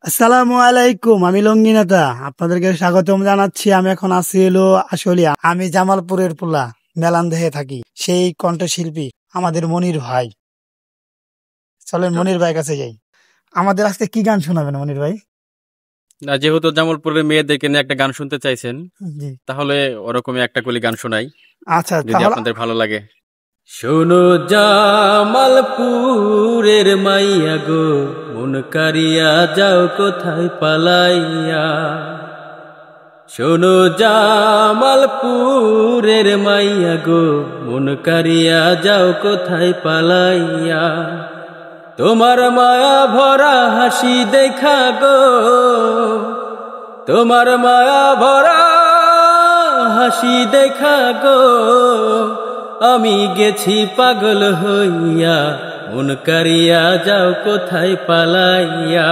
আসসালামু আলাইকুম, আমি লঙ্গিনাথা আপনাদেরকে স্বাগতম জানাচ্ছি। আমি এখন আছি আশুলিয়া। আমি জামালপুরের পোলা, মেলান্দেহে থাকি। সেই কণ্ঠশিল্পী আমাদের মনির ভাই। চলেন মনির ভাই কাছে যাই। আমাদের আজকে কি গান শোনাবেন মনির ভাই? না, যেহেতু জামালপুরের মেয়েদেরকে নিয়ে একটা গান শুনতে চাইছেন, জি, তাহলে ওরকমই একটা কলি গান শোনাই, আচ্ছা যদি তাহলে। আপনাদের ভালো লাগে। শোনো জামালপুরের মাইয়া গো, মন কারিয়া যাও কোথায় পালাইয়া। শোনো জামালপুরের মাইয়া গো, মন কারিয়া যাও কোথায় পালাইয়া। তোমার মায়া ভরা হাসি দেখা গো, তোমার মায়া ভরা হাসি দেখা গো, আমি গেছি পাগল হইয়া, মন কারিয়া যাও কোথায় পালাইয়া।